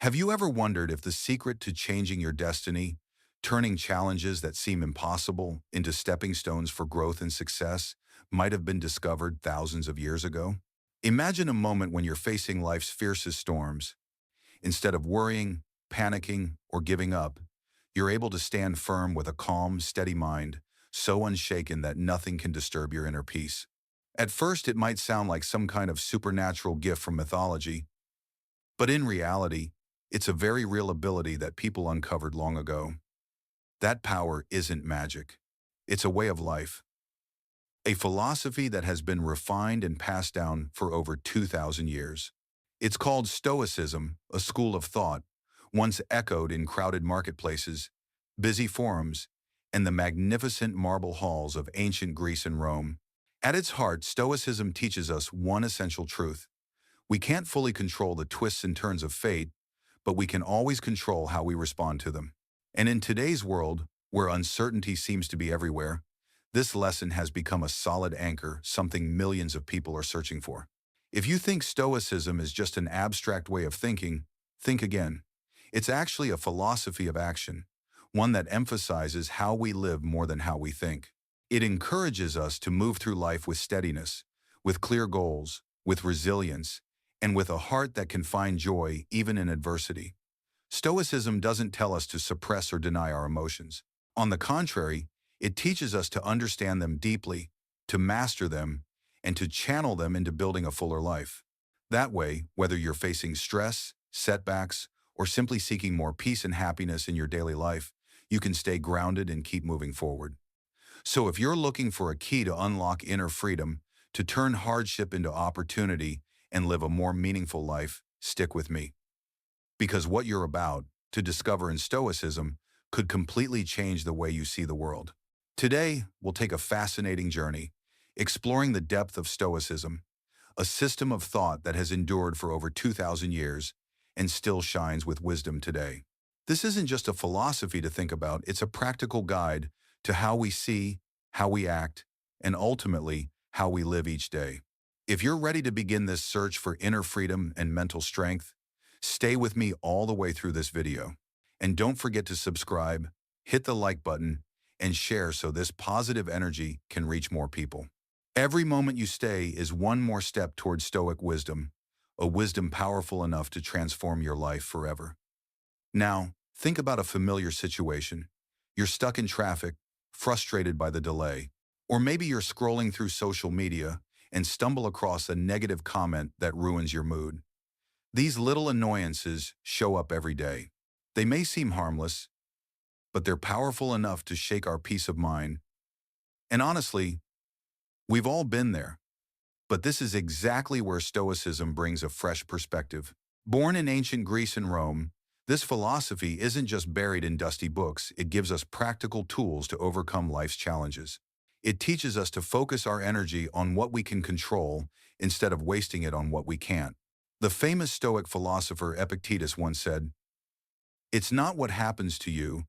Have you ever wondered if the secret to changing your destiny, turning challenges that seem impossible into stepping stones for growth and success, might have been discovered thousands of years ago? Imagine a moment when you're facing life's fiercest storms. Instead of worrying, panicking, or giving up, you're able to stand firm with a calm, steady mind, so unshaken that nothing can disturb your inner peace. At first, it might sound like some kind of supernatural gift from mythology, but in reality, it's a very real ability that people uncovered long ago. That power isn't magic. It's a way of life, a philosophy that has been refined and passed down for over 2,000 years. It's called Stoicism, a school of thought, once echoed in crowded marketplaces, busy forums, and the magnificent marble halls of ancient Greece and Rome. At its heart, Stoicism teaches us one essential truth. We can't fully control the twists and turns of fate, but we can always control how we respond to them. And in today's world, where uncertainty seems to be everywhere, this lesson has become a solid anchor, something millions of people are searching for. If you think Stoicism is just an abstract way of thinking, think again. It's actually a philosophy of action, one that emphasizes how we live more than how we think. It encourages us to move through life with steadiness, with clear goals, with resilience, and with a heart that can find joy even in adversity. Stoicism doesn't tell us to suppress or deny our emotions. On the contrary, it teaches us to understand them deeply, to master them, and to channel them into building a fuller life. That way, whether you're facing stress, setbacks, or simply seeking more peace and happiness in your daily life, you can stay grounded and keep moving forward. So if you're looking for a key to unlock inner freedom, to turn hardship into opportunity, and live a more meaningful life, stick with me. Because what you're about to discover in Stoicism could completely change the way you see the world. Today, we'll take a fascinating journey, exploring the depth of Stoicism, a system of thought that has endured for over 2,000 years and still shines with wisdom today. This isn't just a philosophy to think about, it's a practical guide to how we see, how we act, and ultimately, how we live each day. If you're ready to begin this search for inner freedom and mental strength, stay with me all the way through this video. And don't forget to subscribe, hit the like button, and share so this positive energy can reach more people. Every moment you stay is one more step towards Stoic wisdom, a wisdom powerful enough to transform your life forever. Now, think about a familiar situation. You're stuck in traffic, frustrated by the delay, or maybe you're scrolling through social media and stumble across a negative comment that ruins your mood. These little annoyances show up every day. They may seem harmless, but they're powerful enough to shake our peace of mind. And honestly, we've all been there. But this is exactly where Stoicism brings a fresh perspective. Born in ancient Greece and Rome, this philosophy isn't just buried in dusty books, it gives us practical tools to overcome life's challenges. It teaches us to focus our energy on what we can control instead of wasting it on what we can't. The famous Stoic philosopher Epictetus once said, "It's not what happens to you,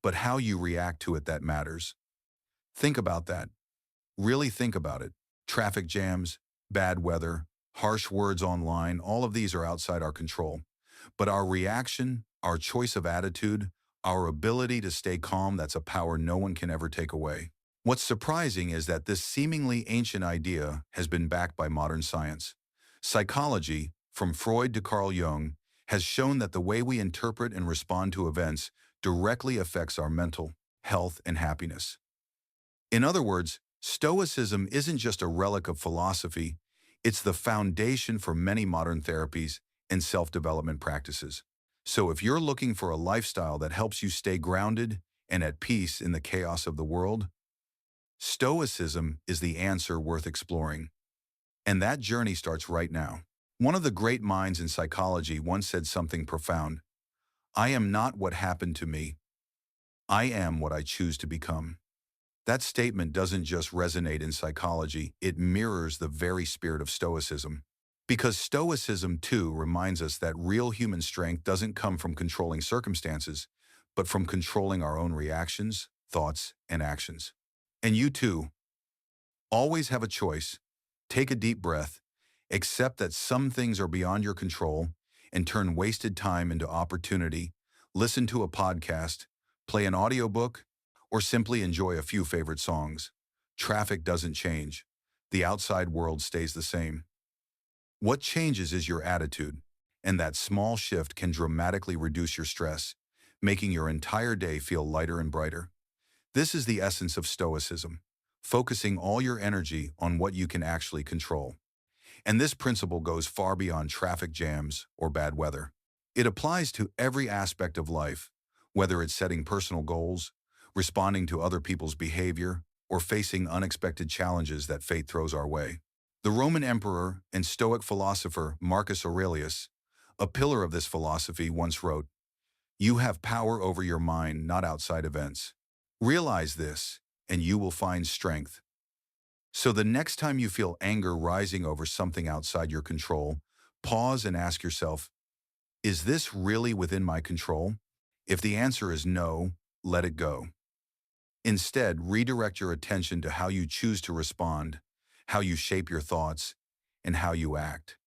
but how you react to it that matters." Think about that. Really think about it. Traffic jams, bad weather, harsh words online, all of these are outside our control. But our reaction, our choice of attitude, our ability to stay calm, that's a power no one can ever take away. What's surprising is that this seemingly ancient idea has been backed by modern science. Psychology, from Freud to Carl Jung, has shown that the way we interpret and respond to events directly affects our mental health and happiness. In other words, Stoicism isn't just a relic of philosophy, it's the foundation for many modern therapies and self-development practices. So if you're looking for a lifestyle that helps you stay grounded and at peace in the chaos of the world, Stoicism is the answer worth exploring. And that journey starts right now. One of the great minds in psychology once said something profound. "I am not what happened to me. I am what I choose to become." That statement doesn't just resonate in psychology, it mirrors the very spirit of Stoicism. Because Stoicism, too, reminds us that real human strength doesn't come from controlling circumstances, but from controlling our own reactions, thoughts, and actions. And you, too, always have a choice. Take a deep breath, accept that some things are beyond your control, and turn wasted time into opportunity, listen to a podcast, play an audiobook, or simply enjoy a few favorite songs. Traffic doesn't change. The outside world stays the same. What changes is your attitude, and that small shift can dramatically reduce your stress, making your entire day feel lighter and brighter. This is the essence of Stoicism, focusing all your energy on what you can actually control. And this principle goes far beyond traffic jams or bad weather. It applies to every aspect of life, whether it's setting personal goals, responding to other people's behavior, or facing unexpected challenges that fate throws our way. The Roman emperor and Stoic philosopher Marcus Aurelius, a pillar of this philosophy, once wrote, "You have power over your mind, not outside events. Realize this, and you will find strength." So the next time you feel anger rising over something outside your control, pause and ask yourself, is this really within my control? If the answer is no, let it go. Instead, redirect your attention to how you choose to respond, how you shape your thoughts, and how you act.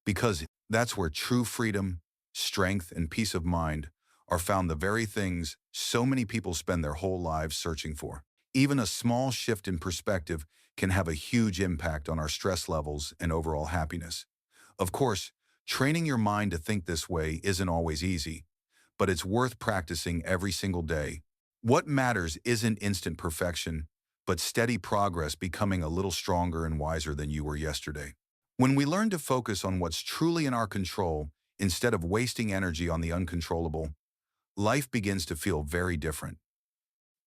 Because that's where true freedom, strength, and peace of mind are found, the very things so many people spend their whole lives searching for. Even a small shift in perspective can have a huge impact on our stress levels and overall happiness. Of course, training your mind to think this way isn't always easy, but it's worth practicing every single day. What matters isn't instant perfection, but steady progress, becoming a little stronger and wiser than you were yesterday. When we learn to focus on what's truly in our control instead of wasting energy on the uncontrollable, life begins to feel very different.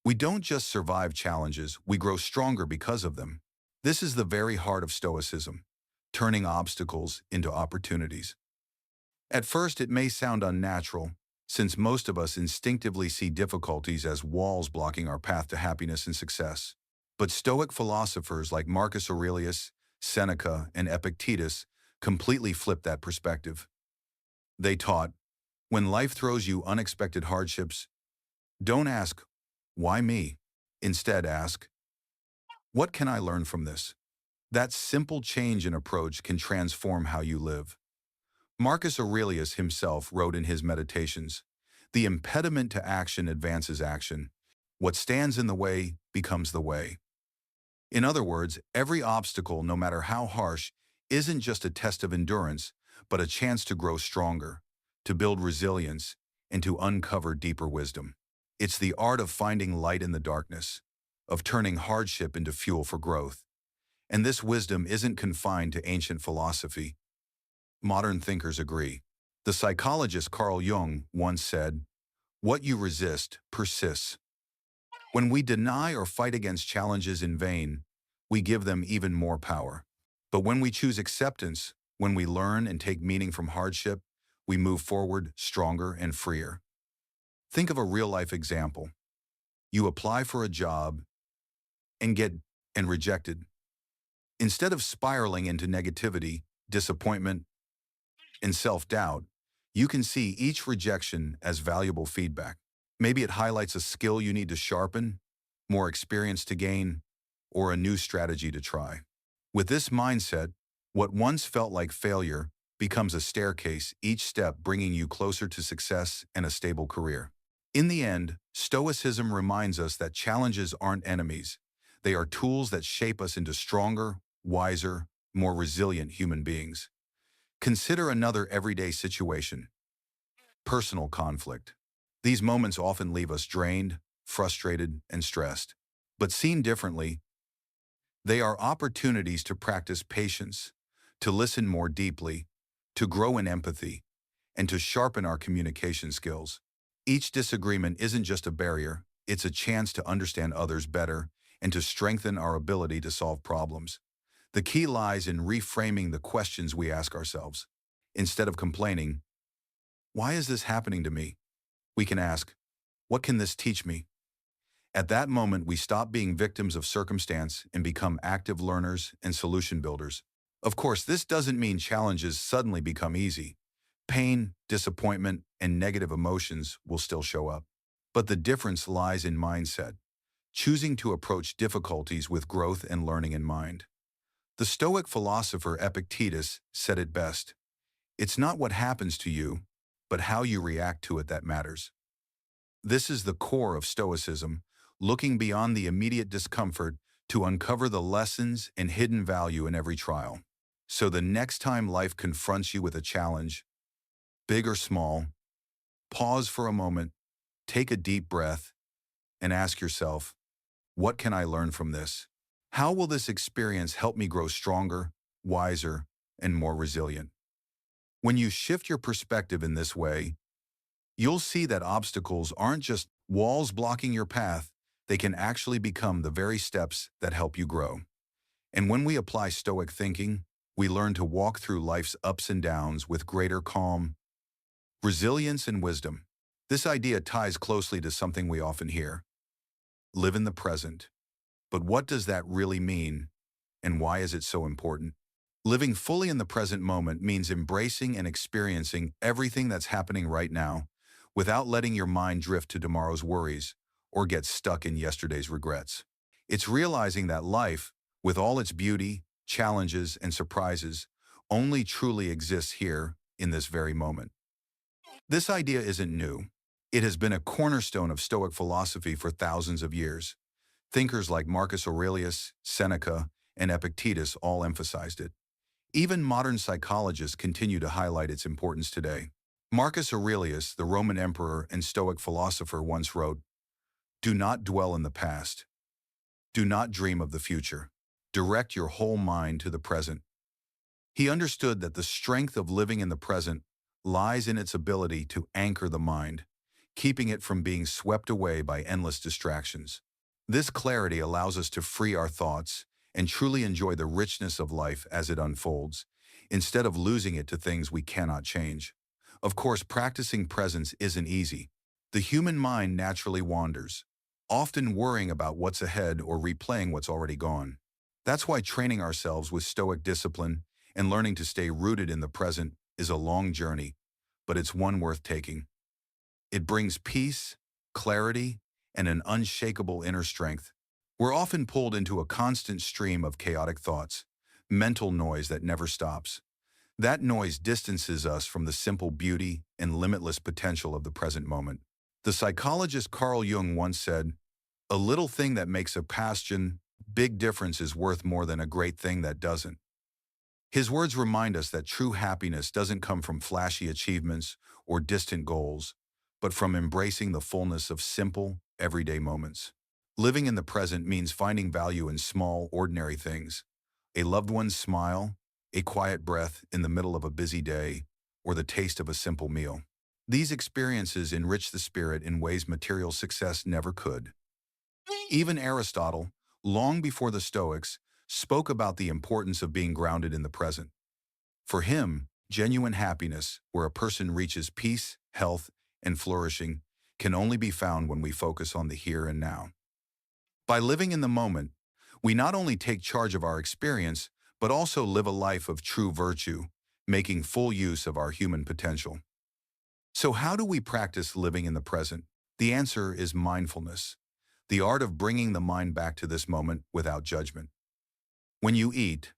We don't just survive challenges, we grow stronger because of them. This is the very heart of Stoicism, turning obstacles into opportunities. At first, it may sound unnatural, since most of us instinctively see difficulties as walls blocking our path to happiness and success. But Stoic philosophers like Marcus Aurelius, Seneca, and Epictetus completely flipped that perspective. They taught, when life throws you unexpected hardships, don't ask, why me? Instead, ask, what can I learn from this? That simple change in approach can transform how you live. Marcus Aurelius himself wrote in his Meditations, "The impediment to action advances action. What stands in the way becomes the way." In other words, every obstacle, no matter how harsh, isn't just a test of endurance, but a chance to grow stronger, to build resilience, and to uncover deeper wisdom. It's the art of finding light in the darkness, of turning hardship into fuel for growth. And this wisdom isn't confined to ancient philosophy. Modern thinkers agree. The psychologist Carl Jung once said, "What you resist persists." When we deny or fight against challenges in vain, we give them even more power. But when we choose acceptance, when we learn and take meaning from hardship, we move forward stronger and freer. Think of a real-life example. You apply for a job and get rejected. Instead of spiraling into negativity, disappointment, and self-doubt, you can see each rejection as valuable feedback. Maybe it highlights a skill you need to sharpen, more experience to gain, or a new strategy to try. With this mindset, what once felt like failure becomes a staircase, each step bringing you closer to success and a stable career. In the end, Stoicism reminds us that challenges aren't enemies. They are tools that shape us into stronger, wiser, more resilient human beings. Consider another everyday situation. Personal conflict. These moments often leave us drained, frustrated, and stressed. But seen differently, they are opportunities to practice patience, to listen more deeply, to grow in empathy, and to sharpen our communication skills. Each disagreement isn't just a barrier, it's a chance to understand others better and to strengthen our ability to solve problems. The key lies in reframing the questions we ask ourselves. Instead of complaining, "Why is this happening to me?" we can ask, "What can this teach me?" At that moment, we stop being victims of circumstance and become active learners and solution builders. Of course, this doesn't mean challenges suddenly become easy. Pain, disappointment, and negative emotions will still show up. But the difference lies in mindset, choosing to approach difficulties with growth and learning in mind. The Stoic philosopher Epictetus said it best, It's not what happens to you, but how you react to it that matters. This is the core of Stoicism, looking beyond the immediate discomfort to uncover the lessons and hidden value in every trial. So the next time life confronts you with a challenge, big or small, pause for a moment, take a deep breath, and ask yourself, what can I learn from this? How will this experience help me grow stronger, wiser, and more resilient? When you shift your perspective in this way, you'll see that obstacles aren't just walls blocking your path, they can actually become the very steps that help you grow. And when we apply Stoic thinking, we learn to walk through life's ups and downs with greater calm, resilience, and wisdom. This idea ties closely to something we often hear: live in the present. But what does that really mean, and why is it so important? Living fully in the present moment means embracing and experiencing everything that's happening right now without letting your mind drift to tomorrow's worries or get stuck in yesterday's regrets. It's realizing that life, with all its beauty, challenges, and surprises, only truly exists here in this very moment. This idea isn't new. It has been a cornerstone of Stoic philosophy for thousands of years. Thinkers like Marcus Aurelius, Seneca, and Epictetus all emphasized it. Even modern psychologists continue to highlight its importance today. Marcus Aurelius, the Roman emperor and Stoic philosopher, once wrote, "Do not dwell in the past. Do not dream of the future. Direct your whole mind to the present." He understood that the strength of living in the present lies in its ability to anchor the mind, keeping it from being swept away by endless distractions. This clarity allows us to free our thoughts and truly enjoy the richness of life as it unfolds, instead of losing it to things we cannot change. Of course, practicing presence isn't easy. The human mind naturally wanders, often worrying about what's ahead or replaying what's already gone. That's why training ourselves with Stoic discipline and learning to stay rooted in the present is a long journey, but it's one worth taking. It brings peace, clarity, and an unshakable inner strength. We're often pulled into a constant stream of chaotic thoughts, mental noise that never stops. That noise distances us from the simple beauty and limitless potential of the present moment. The psychologist Carl Jung once said, "A little thing that makes a big difference is worth more than a great thing that doesn't." His words remind us that true happiness doesn't come from flashy achievements or distant goals, but from embracing the fullness of simple, everyday moments. Living in the present means finding value in small, ordinary things: a loved one's smile, a quiet breath in the middle of a busy day, or the taste of a simple meal. These experiences enrich the spirit in ways material success never could. Even Aristotle, long before the Stoics, spoke about the importance of being grounded in the present. For him, genuine happiness, where a person reaches peace, health, and flourishing, can only be found when we focus on the here and now. By living in the moment, we not only take charge of our experience, but also live a life of true virtue, making full use of our human potential. So how do we practice living in the present? The answer is mindfulness, the art of bringing the mind back to this moment without judgment. When you eat,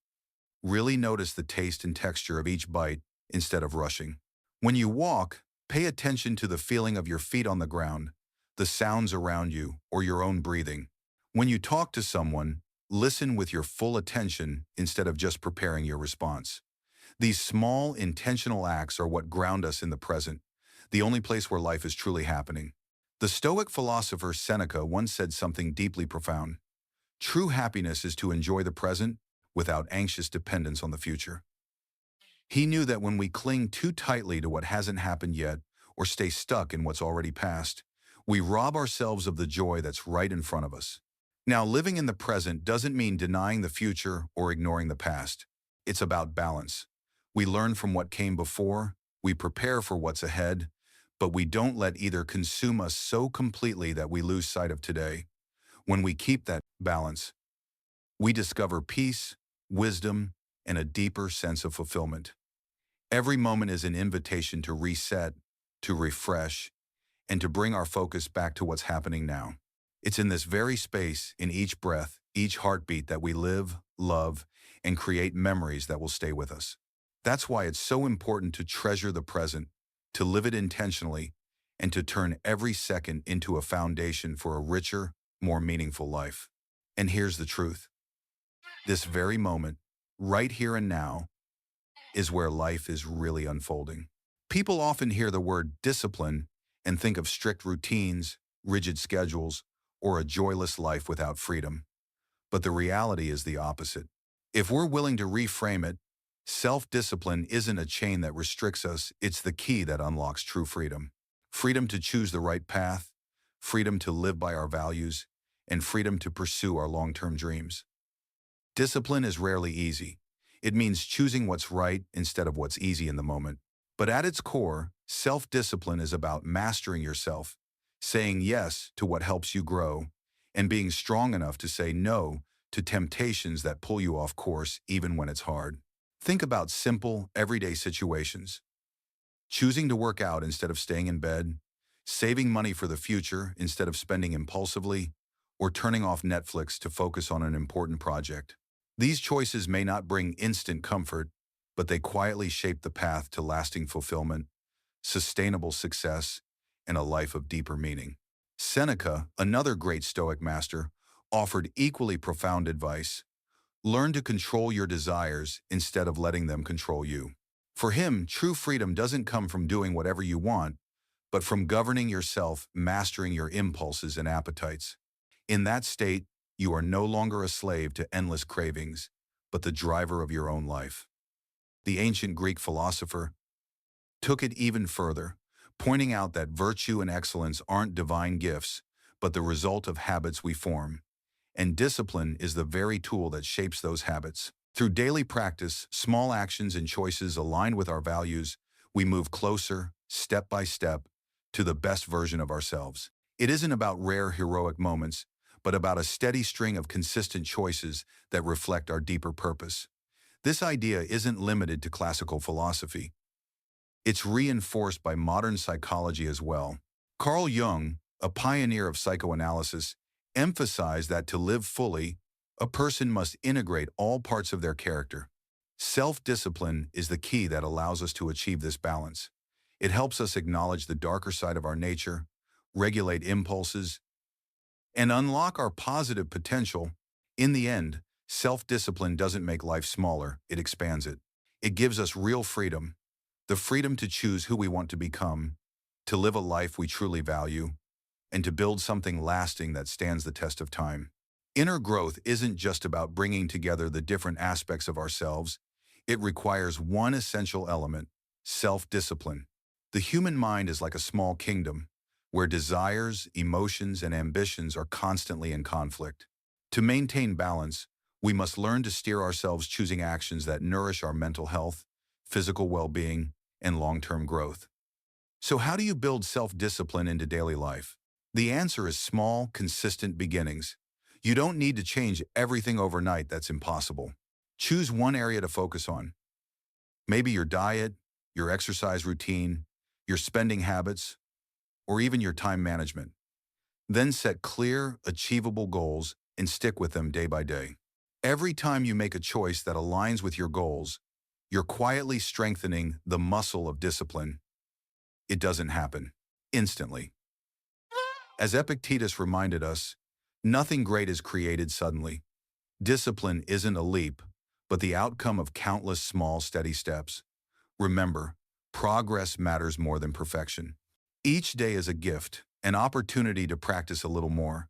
really notice the taste and texture of each bite instead of rushing. When you walk, pay attention to the feeling of your feet on the ground, the sounds around you, or your own breathing. When you talk to someone, listen with your full attention instead of just preparing your response. These small, intentional acts are what ground us in the present, the only place where life is truly happening. The Stoic philosopher Seneca once said something deeply profound: "True happiness is to enjoy the present without anxious dependence on the future." He knew that when we cling too tightly to what hasn't happened yet or stay stuck in what's already passed, we rob ourselves of the joy that's right in front of us. Now, living in the present doesn't mean denying the future or ignoring the past. It's about balance. We learn from what came before, we prepare for what's ahead, but we don't let either consume us so completely that we lose sight of today. When we keep that balance, we discover peace, wisdom, and a deeper sense of fulfillment. Every moment is an invitation to reset, to refresh, and to bring our focus back to what's happening now. It's in this very space, in each breath, each heartbeat, that we live, love, and create memories that will stay with us. That's why it's so important to treasure the present, to live it intentionally, and to turn every second into a foundation for a richer, more meaningful life. And here's the truth. This very moment, right here and now, is where life is really unfolding. People often hear the word discipline and think of strict routines, rigid schedules, or a joyless life without freedom. But the reality is the opposite. If we're willing to reframe it, self-discipline isn't a chain that restricts us, it's the key that unlocks true freedom. Freedom to choose the right path, freedom to live by our values, and freedom to pursue our long-term dreams. Discipline is rarely easy. It means choosing what's right instead of what's easy in the moment. But at its core, self-discipline is about mastering yourself, saying yes to what helps you grow, and being strong enough to say no to temptations that pull you off course even when it's hard. Think about simple, everyday situations. Choosing to work out instead of staying in bed, saving money for the future instead of spending impulsively, or turning off Netflix to focus on an important project. These choices may not bring instant comfort, but they quietly shape the path to lasting fulfillment, sustainable success, and a life of deeper meaning. Seneca, another great Stoic master, offered equally profound advice. Learn to control your desires instead of letting them control you. For him, true freedom doesn't come from doing whatever you want, but from governing yourself, mastering your impulses and appetites. In that state, you are no longer a slave to endless cravings, but the driver of your own life. The ancient Greek philosopher took it even further, pointing out that virtue and excellence aren't divine gifts, but the result of habits we form. And discipline is the very tool that shapes those habits. Through daily practice, small actions and choices aligned with our values, we move closer, step by step, to the best version of ourselves. It isn't about rare heroic moments, but about a steady string of consistent choices that reflect our deeper purpose. This idea isn't limited to classical philosophy. It's reinforced by modern psychology as well. Carl Jung, a pioneer of psychoanalysis, emphasized that to live fully, a person must integrate all parts of their character. Self-discipline is the key that allows us to achieve this balance. It helps us acknowledge the darker side of our nature, regulate impulses, and unlock our positive potential. In the end, self-discipline doesn't make life smaller, it expands it. It gives us real freedom, the freedom to choose who we want to become, to live a life we truly value, and to build something lasting that stands the test of time. Inner growth isn't just about bringing together the different aspects of ourselves. It requires one essential element: self-discipline. The human mind is like a small kingdom, where desires, emotions, and ambitions are constantly in conflict. To maintain balance, we must learn to steer ourselves, choosing actions that nourish our mental health, physical well-being, and long-term growth. So how do you build self-discipline into daily life? The answer is small, consistent beginnings. You don't need to change everything overnight. That's impossible. Choose one area to focus on. Maybe your diet, your exercise routine, your spending habits, or even your time management. Then set clear, achievable goals and stick with them day by day. Every time you make a choice that aligns with your goals, you're quietly strengthening the muscle of discipline. It doesn't happen instantly. As Epictetus reminded us, nothing great is created suddenly. Discipline isn't a leap, but the outcome of countless small, steady steps. Remember, progress matters more than perfection. Each day is a gift, an opportunity to practice a little more,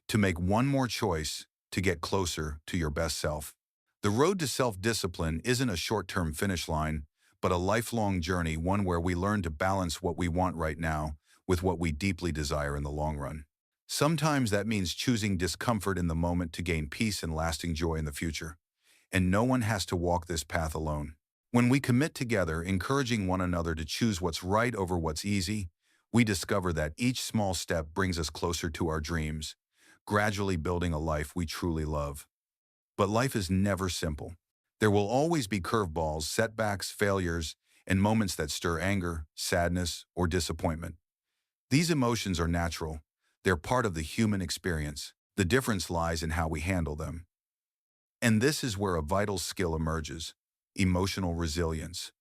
to make one more choice, to get closer to your best self. The road to self-discipline isn't a short-term finish line, but a lifelong journey, one where we learn to balance what we want right now with what we deeply desire in the long run. Sometimes that means choosing discomfort in the moment to gain peace and lasting joy in the future. And no one has to walk this path alone. When we commit together, encouraging one another to choose what's right over what's easy, we discover that each small step brings us closer to our dreams, gradually building a life we truly love. But life is never simple. There will always be curveballs, setbacks, failures, and moments that stir anger, sadness, or disappointment. These emotions are natural. They're part of the human experience. The difference lies in how we handle them. And this is where a vital skill emerges: emotional resilience.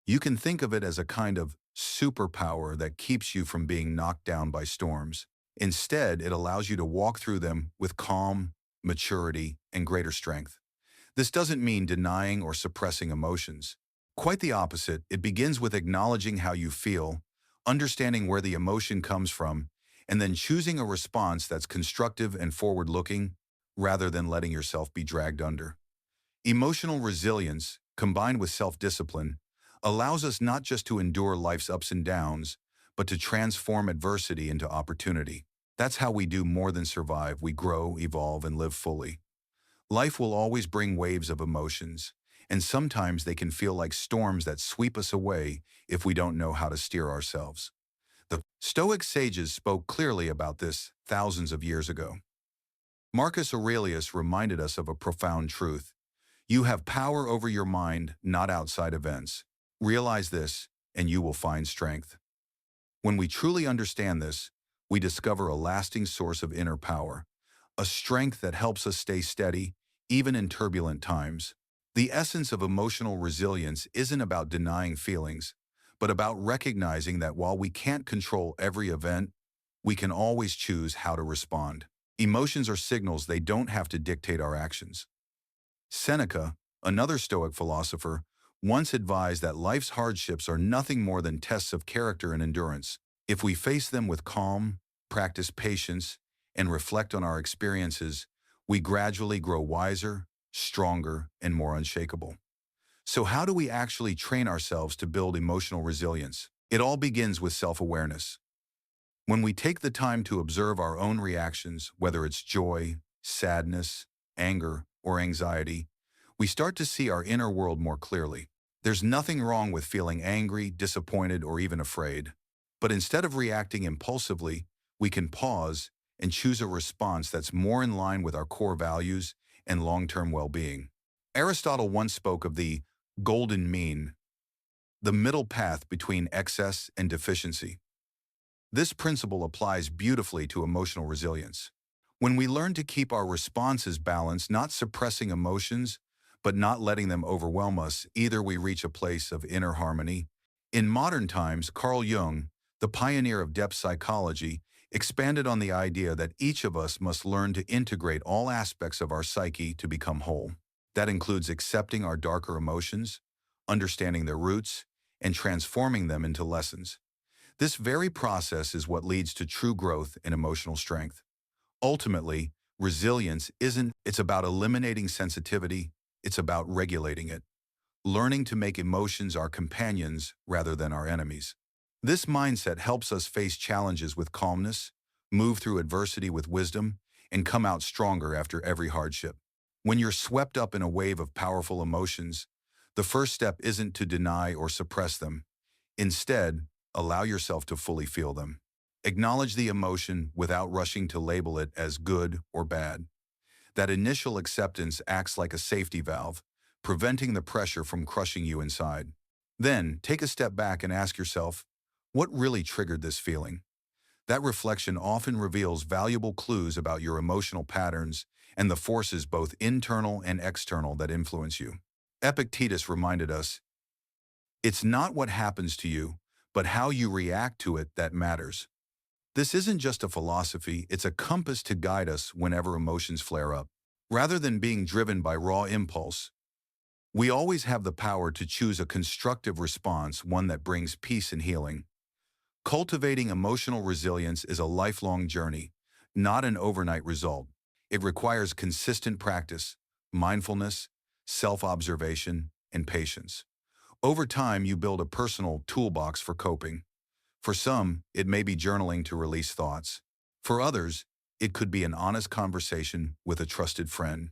You can think of it as a kind of superpower that keeps you from being knocked down by storms. Instead, it allows you to walk through them with calm, maturity, and greater strength. This doesn't mean denying or suppressing emotions. Quite the opposite, it begins with acknowledging how you feel, understanding where the emotion comes from, and then choosing a response that's constructive and forward-looking rather than letting yourself be dragged under. Emotional resilience, combined with self-discipline, allows us not just to endure life's ups and downs, but to transform adversity into opportunity. That's how we do more than survive. We grow, evolve, and live fully. Life will always bring waves of emotions, and sometimes they can feel like storms that sweep us away if we don't know how to steer ourselves. The Stoic sages spoke clearly about this thousands of years ago. Marcus Aurelius reminded us of a profound truth. You have power over your mind, not outside events. Realize this, and you will find strength. When we truly understand this, we discover a lasting source of inner power, a strength that helps us stay steady, even in turbulent times. The essence of emotional resilience isn't about denying feelings, but about recognizing that while we can't control every event, we can always choose how to respond. Emotions are signals; they don't have to dictate our actions. Seneca, another Stoic philosopher, once advised that life's hardships are nothing more than tests of character and endurance. If we face them with calm, practice patience, and reflect on our experiences, we gradually grow wiser, stronger, and more unshakable. So how do we actually train ourselves to build emotional resilience? It all begins with self-awareness. When we take the time to observe our own reactions, whether it's joy, sadness, anger, or anxiety, we start to see our inner world more clearly. There's nothing wrong with feeling angry, disappointed, or even afraid. But instead of reacting impulsively, we can pause and choose a response that's more in line with our core values and long-term well-being. Aristotle once spoke of the golden mean, the middle path between excess and deficiency. This principle applies beautifully to emotional resilience. When we learn to keep our responses balanced, not suppressing emotions, but not letting them overwhelm us, either we reach a place of inner harmony. In modern times, Carl Jung, the pioneer of depth psychology, expanded on the idea that each of us must learn to integrate all aspects of our psyche to become whole. That includes accepting our darker emotions, understanding their roots, and transforming them into lessons. This very process is what leads to true growth and emotional strength. Ultimately, resilience it's about eliminating sensitivity, it's about regulating it, learning to make emotions our companions rather than our enemies. This mindset helps us face challenges with calmness, move through adversity with wisdom, and come out stronger after every hardship. When you're swept up in a wave of powerful emotions, the first step isn't to deny or suppress them. Instead, allow yourself to fully feel them. Acknowledge the emotion without rushing to label it as good or bad. That initial acceptance acts like a safety valve, preventing the pressure from crushing you inside. Then, take a step back and ask yourself, what really triggered this feeling? That reflection often reveals valuable clues about your emotional patterns and the forces both internal and external that influence you. Epictetus reminded us, it's not what happens to you, but how you react to it that matters. This isn't just a philosophy, it's a compass to guide us whenever emotions flare up. Rather than being driven by raw impulse, we always have the power to choose a constructive response, one that brings peace and healing. Cultivating emotional resilience is a lifelong journey, not an overnight result. It requires consistent practice, mindfulness, self-observation, and patience. Over time, you build a personal toolbox for coping. For some, it may be journaling to release thoughts. For others, it could be an honest conversation with a trusted friend.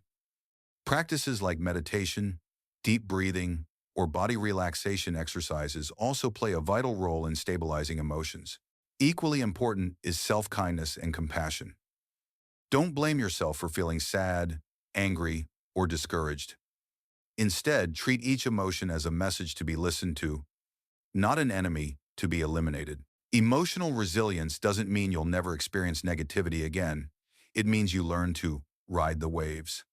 Practices like meditation, deep breathing, or body relaxation exercises also play a vital role in stabilizing emotions. Equally important is self-kindness and compassion. Don't blame yourself for feeling sad, angry, or discouraged. Instead, treat each emotion as a message to be listened to, not an enemy to be eliminated. Emotional resilience doesn't mean you'll never experience negativity again. It means you learn to ride the waves.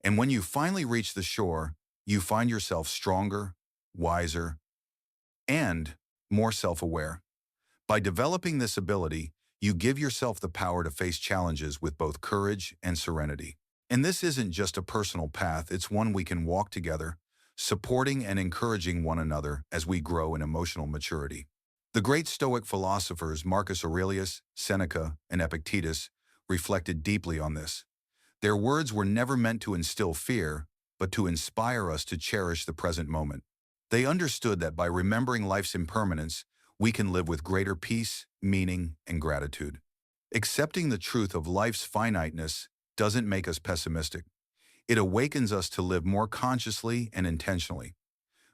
And when you finally reach the shore, you find yourself stronger, wiser, and more self-aware. By developing this ability, you give yourself the power to face challenges with both courage and serenity. And this isn't just a personal path, it's one we can walk together, supporting and encouraging one another as we grow in emotional maturity. The great Stoic philosophers Marcus Aurelius, Seneca, and Epictetus reflected deeply on this. Their words were never meant to instill fear, but to inspire us to cherish the present moment. They understood that by remembering life's impermanence, we can live with greater peace, meaning, and gratitude. Accepting the truth of life's finiteness doesn't make us pessimistic. It awakens us to live more consciously and intentionally.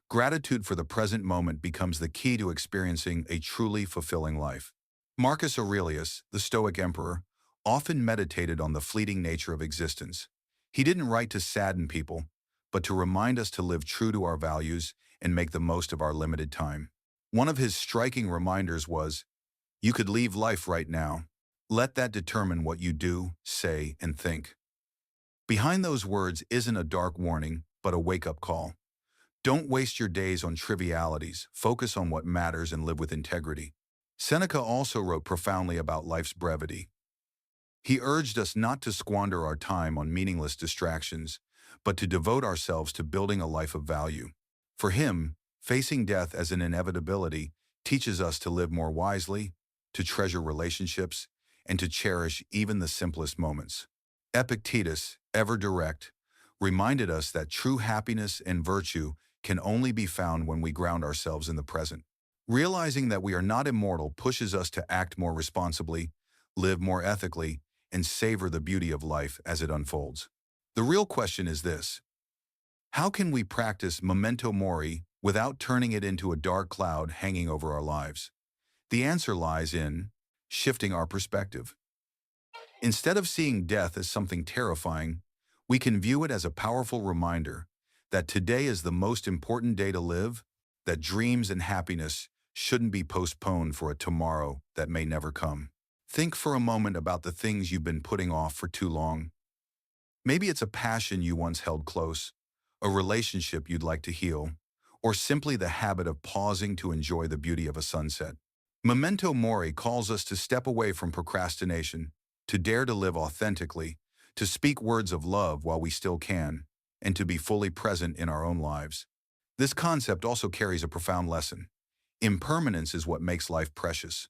Gratitude for the present moment becomes the key to experiencing a truly fulfilling life. Marcus Aurelius, the Stoic emperor, often meditated on the fleeting nature of existence. He didn't write to sadden people, but to remind us to live true to our values and make the most of our limited time. One of his striking reminders was, "You could leave life right now. Let that determine what you do, say, and think." Behind those words isn't a dark warning, but a wake-up call. Don't waste your days on trivialities, focus on what matters and live with integrity. Seneca also wrote profoundly about life's brevity. He urged us not to squander our time on meaningless distractions, but to devote ourselves to building a life of value. For him, facing death as an inevitability teaches us to live more wisely, to treasure relationships, and to cherish even the simplest moments. Epictetus, ever direct, reminded us that true happiness and virtue can only be found when we ground ourselves in the present. Realizing that we are not immortal pushes us to act more responsibly, live more ethically, and savor the beauty of life as it unfolds. The real question is this: how can we practice memento mori without turning it into a dark cloud hanging over our lives? The answer lies in shifting our perspective. Instead of seeing death as something terrifying, we can view it as a powerful reminder that today is the most important day to live, that dreams and happiness shouldn't be postponed for a tomorrow that may never come. Think for a moment about the things you've been putting off for too long. Maybe it's a passion you once held close, a relationship you'd like to heal, or simply the habit of pausing to enjoy the beauty of a sunset. Memento mori calls us to step away from procrastination, to dare to live authentically, to speak words of love while we still can, and to be fully present in our own lives. This concept also carries a profound lesson. Impermanence is what makes life precious.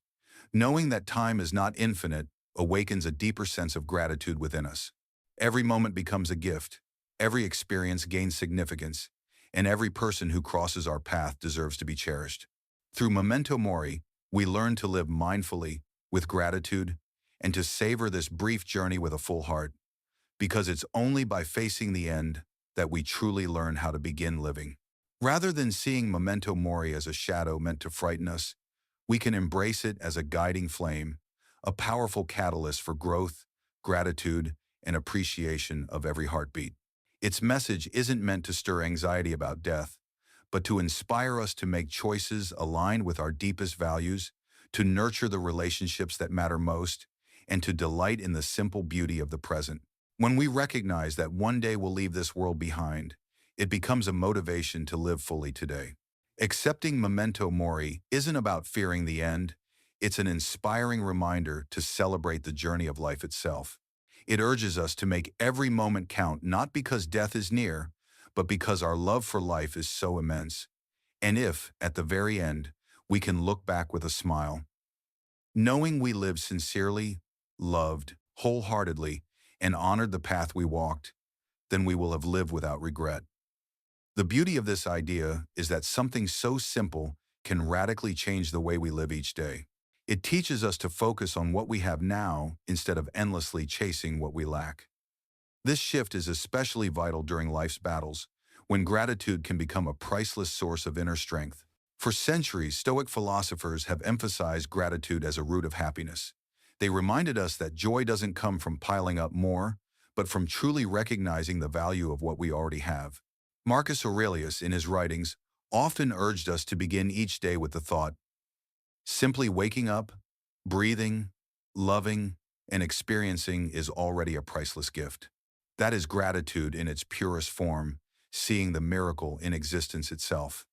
Knowing that time is not infinite awakens a deeper sense of gratitude within us. Every moment becomes a gift, every experience gains significance, and every person who crosses our path deserves to be cherished. Through memento mori, we learn to live mindfully, with gratitude, and to savor this brief journey with a full heart, because it's only by facing the end that we truly learn how to begin living. Rather than seeing memento mori as a shadow meant to frighten us, we can embrace it as a guiding flame, a powerful catalyst for growth, gratitude, and appreciation of every heartbeat. Its message isn't meant to stir anxiety about death, but to inspire us to make choices aligned with our deepest values, to nurture the relationships that matter most, and to delight in the simple beauty of the present. When we recognize that one day we'll leave this world behind, it becomes a motivation to live fully today. Accepting memento mori isn't about fearing the end, it's an inspiring reminder to celebrate the journey of life itself. It urges us to make every moment count, not because death is near, but because our love for life is so immense. And if, at the very end, we can look back with a smile, knowing we lived sincerely, loved, wholeheartedly, and honored the path we walked, then we will have lived without regret. The beauty of this idea is that something so simple can radically change the way we live each day. It teaches us to focus on what we have now instead of endlessly chasing what we lack. This shift is especially vital during life's battles, when gratitude can become a priceless source of inner strength. For centuries, Stoic philosophers have emphasized gratitude as a root of happiness. They reminded us that joy doesn't come from piling up more, but from truly recognizing the value of what we already have. Marcus Aurelius, in his writings, often urged us to begin each day with the thought, simply waking up, breathing, loving, and experiencing is already a priceless gift. That is gratitude in its purest form, seeing the miracle in existence itself.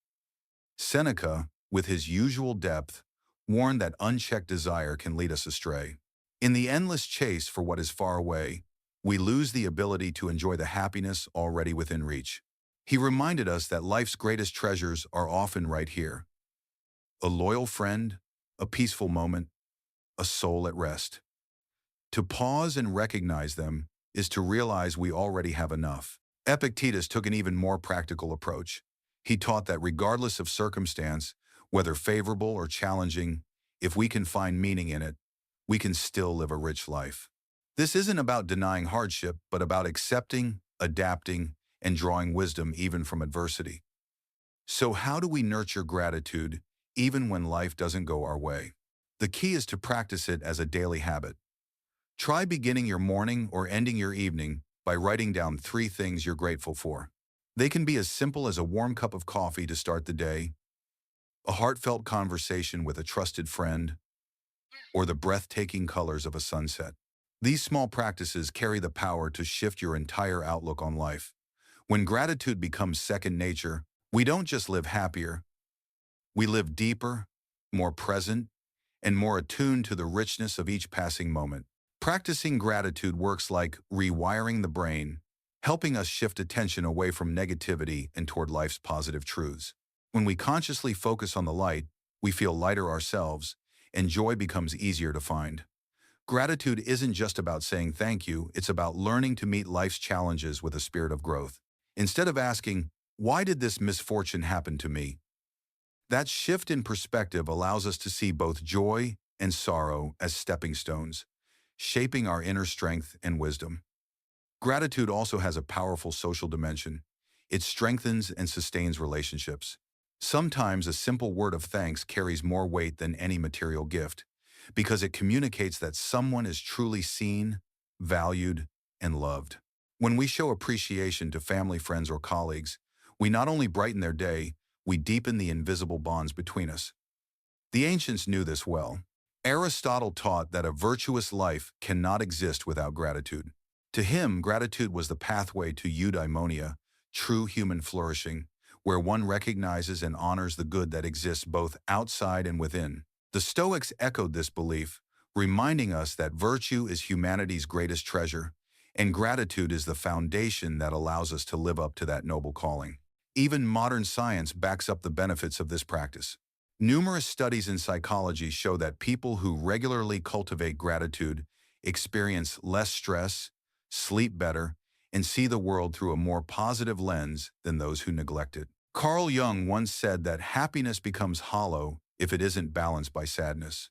Seneca, with his usual depth, warned that unchecked desire can lead us astray. In the endless chase for what is far away, we lose the ability to enjoy the happiness already within reach. He reminded us that life's greatest treasures are often right here: a loyal friend, a peaceful moment, a soul at rest. To pause and recognize them is to realize we already have enough. Epictetus took an even more practical approach. He taught that regardless of circumstance, whether favorable or challenging, if we can find meaning in it, we can still live a rich life. This isn't about denying hardship, but about accepting, adapting, and drawing wisdom even from adversity. So how do we nurture gratitude even when life doesn't go our way? The key is to practice it as a daily habit. Try beginning your morning or ending your evening by writing down 3 things you're grateful for. They can be as simple as a warm cup of coffee to start the day, a heartfelt conversation with a trusted friend, or the breathtaking colors of a sunset. These small practices carry the power to shift your entire outlook on life. When gratitude becomes second nature, we don't just live happier, we live deeper, more present, and more attuned to the richness of each passing moment. Practicing gratitude works like rewiring the brain, helping us shift attention away from negativity and toward life's positive truths. When we consciously focus on the light, we feel lighter ourselves, and joy becomes easier to find. Gratitude isn't just about saying thank you, it's about learning to meet life's challenges with a spirit of growth. Instead of asking, "Why did this misfortune happen to me?" That shift in perspective allows us to see both joy and sorrow as stepping stones, shaping our inner strength and wisdom. Gratitude also has a powerful social dimension. It strengthens and sustains relationships. Sometimes a simple word of thanks carries more weight than any material gift, because it communicates that someone is truly seen, valued, and loved. When we show appreciation to family, friends, or colleagues, we not only brighten their day, we deepen the invisible bonds between us. The ancients knew this well. Aristotle taught that a virtuous life cannot exist without gratitude. To him, gratitude was the pathway to eudaimonia, true human flourishing, where one recognizes and honors the good that exists both outside and within. The Stoics echoed this belief, reminding us that virtue is humanity's greatest treasure, and gratitude is the foundation that allows us to live up to that noble calling. Even modern science backs up the benefits of this practice. Numerous studies in psychology show that people who regularly cultivate gratitude experience less stress, sleep better, and see the world through a more positive lens than those who neglect it. Carl Jung once said that happiness becomes hollow if it isn't balanced by sadness.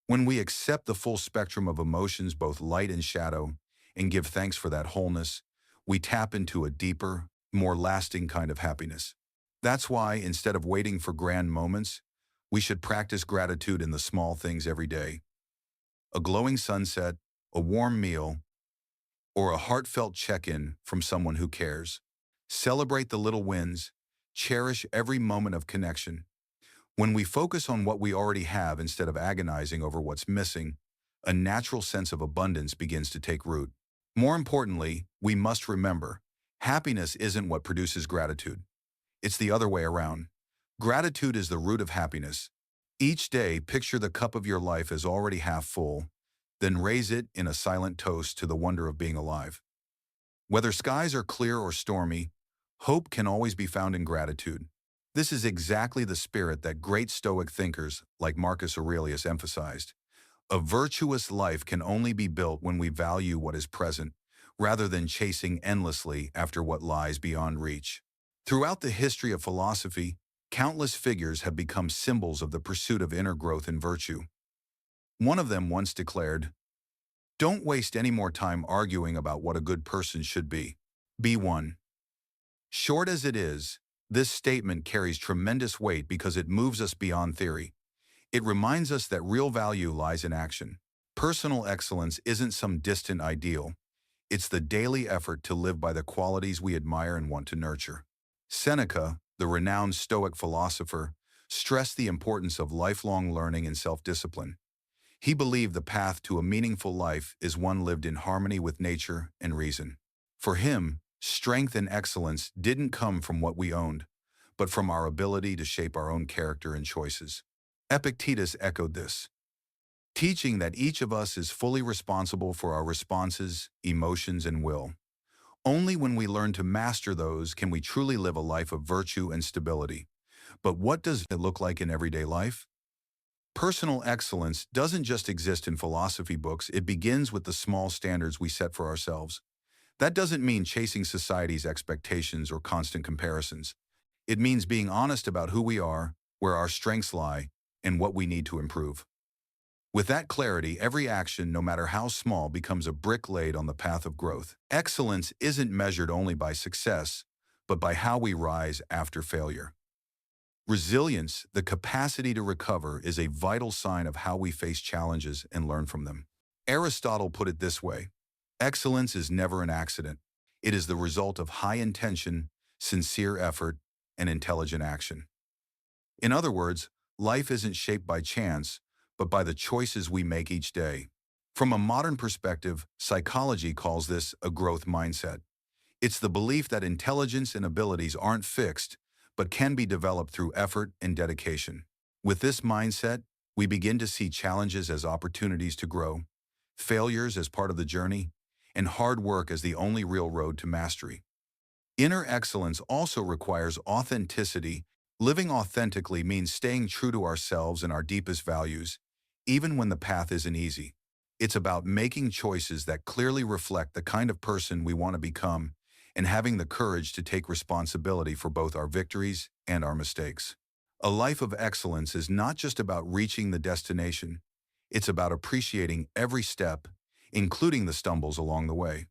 When we accept the full spectrum of emotions, both light and shadow, and give thanks for that wholeness, we tap into a deeper, more lasting kind of happiness. That's why, instead of waiting for grand moments, we should practice gratitude in the small things every day. A glowing sunset, a warm meal, or a heartfelt check-in from someone who cares. Celebrate the little wins, cherish every moment of connection. When we focus on what we already have instead of agonizing over what's missing, a natural sense of abundance begins to take root. More importantly, we must remember, happiness isn't what produces gratitude. It's the other way around. Gratitude is the root of happiness. Each day, picture the cup of your life as already half full, then raise it in a silent toast to the wonder of being alive. Whether skies are clear or stormy, hope can always be found in gratitude. This is exactly the spirit that great Stoic thinkers like Marcus Aurelius emphasized. A virtuous life can only be built when we value what is present, rather than chasing endlessly after what lies beyond reach. Throughout the history of philosophy, countless figures have become symbols of the pursuit of inner growth and virtue. One of them once declared, "Don't waste any more time arguing about what a good person should be. Be one." Short as it is, this statement carries tremendous weight because it moves us beyond theory. It reminds us that real value lies in action. Personal excellence isn't some distant ideal. It's the daily effort to live by the qualities we admire and want to nurture. Seneca, the renowned Stoic philosopher, stressed the importance of lifelong learning and self-discipline. He believed the path to a meaningful life is one lived in harmony with nature and reason. For him, Strength and excellence didn't come from what we owned, but from our ability to shape our own character and choices. Epictetus echoed this, teaching that each of us is fully responsible for our responses, emotions, and will. Only when we learn to master those can we truly live a life of virtue and stability. But what does it look like in everyday life? Personal excellence doesn't just exist in philosophy books, it begins with the small standards we set for ourselves. That doesn't mean chasing society's expectations or constant comparisons. It means being honest about who we are, where our strengths lie, and what we need to improve. With that clarity, every action, no matter how small, becomes a brick laid on the path of growth. Excellence isn't measured only by success, but by how we rise after failure. Resilience, the capacity to recover, is a vital sign of how we face challenges and learn from them. Aristotle put it this way: excellence is never an accident. It is the result of high intention, sincere effort, and intelligent action. In other words, life isn't shaped by chance, but by the choices we make each day. From a modern perspective, psychology calls this a growth mindset. It's the belief that intelligence and abilities aren't fixed, but can be developed through effort and dedication. With this mindset, we begin to see challenges as opportunities to grow, failures as part of the journey, and hard work as the only real road to mastery. Inner excellence also requires authenticity. Living authentically means staying true to ourselves and our deepest values, even when the path isn't easy. It's about making choices that clearly reflect the kind of person we want to become and having the courage to take responsibility for both our victories and our mistakes. A life of excellence is not just about reaching the destination, it's about appreciating every step, including the stumbles along the way.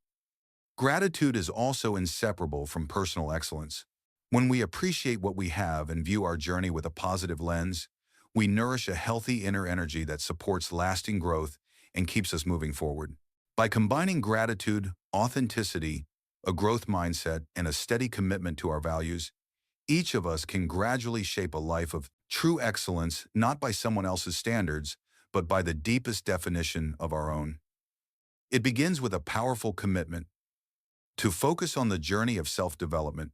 Gratitude is also inseparable from personal excellence. When we appreciate what we have and view our journey with a positive lens, we nourish a healthy inner energy that supports lasting growth and keeps us moving forward. By combining gratitude, authenticity, a growth mindset, and a steady commitment to our values, each of us can gradually shape a life of true excellence, not by someone else's standards, but by the deepest definition of our own. It begins with a powerful commitment to focus on the journey of self-development.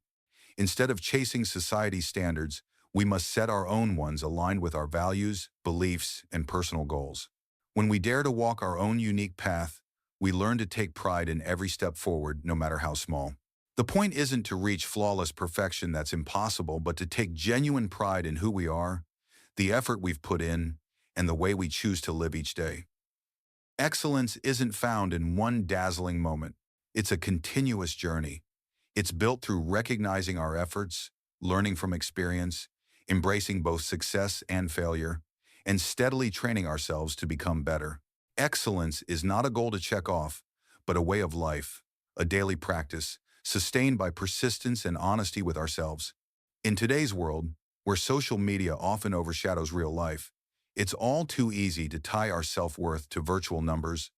Instead of chasing society's standards, we must set our own ones aligned with our values, beliefs, and personal goals. When we dare to walk our own unique path, we learn to take pride in every step forward, no matter how small. The point isn't to reach flawless perfection that's impossible, but to take genuine pride in who we are, the effort we've put in, and the way we choose to live each day. Excellence isn't found in one dazzling moment. It's a continuous journey. It's built through recognizing our efforts, learning from experience, embracing both success and failure, and steadily training ourselves to become better. Excellence is not a goal to check off, but a way of life, a daily practice, sustained by persistence and honesty with ourselves. In today's world, where social media often overshadows real life, it's all too easy to tie our self-worth to virtual numbers,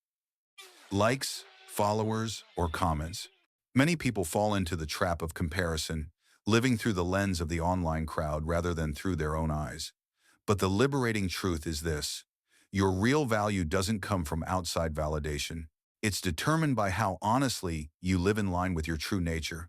likes, followers, or comments. Many people fall into the trap of comparison, living through the lens of the online crowd rather than through their own eyes. But the liberating truth is this: your real value doesn't come from outside validation. It's determined by how honestly you live in line with your true nature,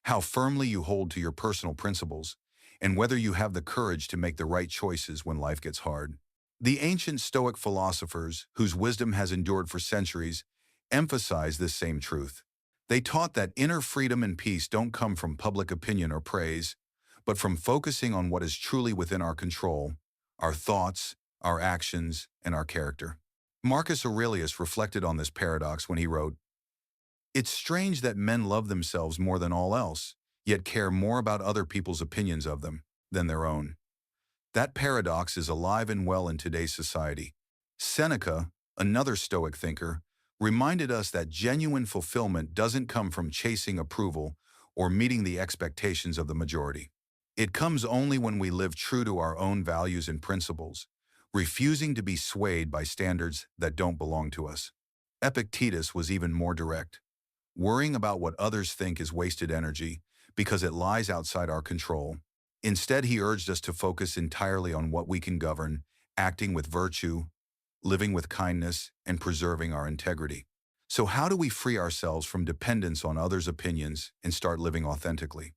how firmly you hold to your personal principles, and whether you have the courage to make the right choices when life gets hard. The ancient Stoic philosophers, whose wisdom has endured for centuries, emphasize this same truth. They taught that inner freedom and peace don't come from public opinion or praise, but from focusing on what is truly within our control: our thoughts, our actions, and our character. Marcus Aurelius reflected on this paradox when he wrote, "It's strange that men love themselves more than all else, yet care more about other people's opinions of them than their own." That paradox is alive and well in today's society. Seneca, another Stoic thinker, reminded us that genuine fulfillment doesn't come from chasing approval or meeting the expectations of the majority. It comes only when we live true to our own values and principles, refusing to be swayed by standards that don't belong to us. Epictetus was even more direct. Worrying about what others think is wasted energy because it lies outside our control. Instead, he urged us to focus entirely on what we can govern, acting with virtue, living with kindness, and preserving our integrity. So how do we free ourselves from dependence on others' opinions and start living authentically?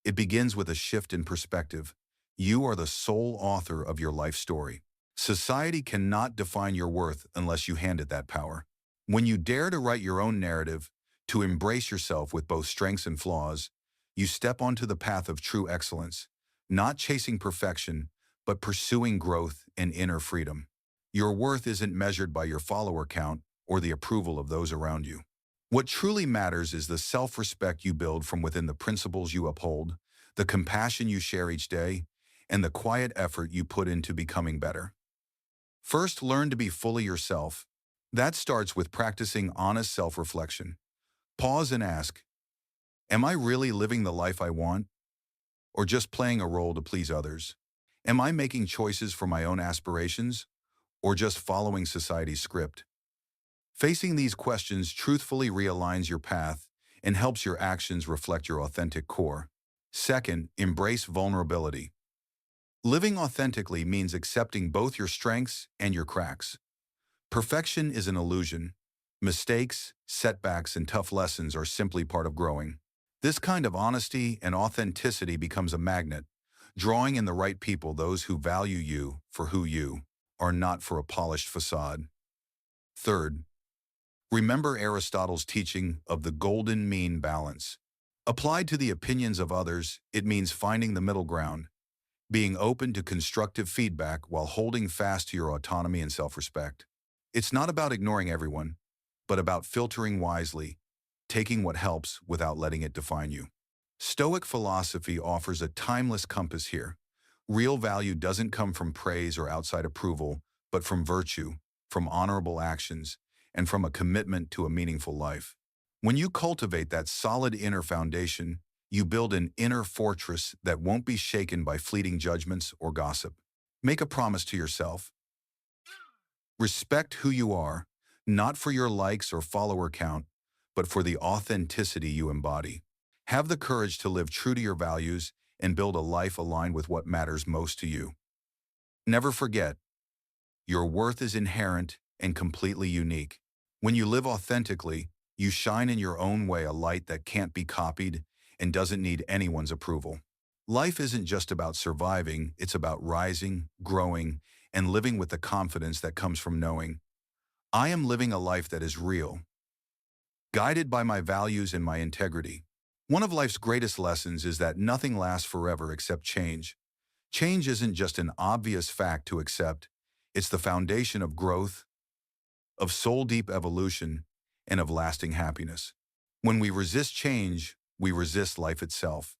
It begins with a shift in perspective. You are the sole author of your life story. Society cannot define your worth unless you hand it that power. When you dare to write your own narrative, to embrace yourself with both strengths and flaws, you step onto the path of true excellence, not chasing perfection, but pursuing growth and inner freedom. Your worth isn't measured by your follower count or the approval of those around you. What truly matters is the self-respect you build from within, the principles you uphold, the compassion you share each day, and the quiet effort you put into becoming better. First, learn to be fully yourself. That starts with practicing honest self-reflection. Pause and ask, am I really living the life I want, or just playing a role to please others? Am I making choices for my own aspirations, or just following society's script? Facing these questions truthfully realigns your path and helps your actions reflect your authentic core. Second, embrace vulnerability. Living authentically means accepting both your strengths and your cracks. Perfection is an illusion. Mistakes, setbacks, and tough lessons are simply part of growing. This kind of honesty and authenticity becomes a magnet, drawing in the right people, those who value you for who you are, not for a polished facade. Third, remember Aristotle's teaching of the golden mean balance. Applied to the opinions of others, it means finding the middle ground, being open to constructive feedback while holding fast to your autonomy and self-respect. It's not about ignoring everyone, but about filtering wisely, taking what helps without letting it define you. Stoic philosophy offers a timeless compass here. Real value doesn't come from praise or outside approval, but from virtue, from honorable actions, and from a commitment to a meaningful life. When you cultivate that solid inner foundation, you build an inner fortress that won't be shaken by fleeting judgments or gossip. Make a promise to yourself. Respect who you are, not for your likes or follower count, but for the authenticity you embody. Have the courage to live true to your values and build a life aligned with what matters most to you. Never forget, your worth is inherent and completely unique. When you live authentically, you shine in your own way, a light that can't be copied and doesn't need anyone's approval. Life isn't just about surviving, it's about rising, growing, and living with the confidence that comes from knowing, I am living a life that is real, guided by my values and my integrity. One of life's greatest lessons is that nothing lasts forever except change. Change isn't just an obvious fact to accept, it's the foundation of growth, of soul-deep evolution, and of lasting happiness. When we resist change, we resist life itself.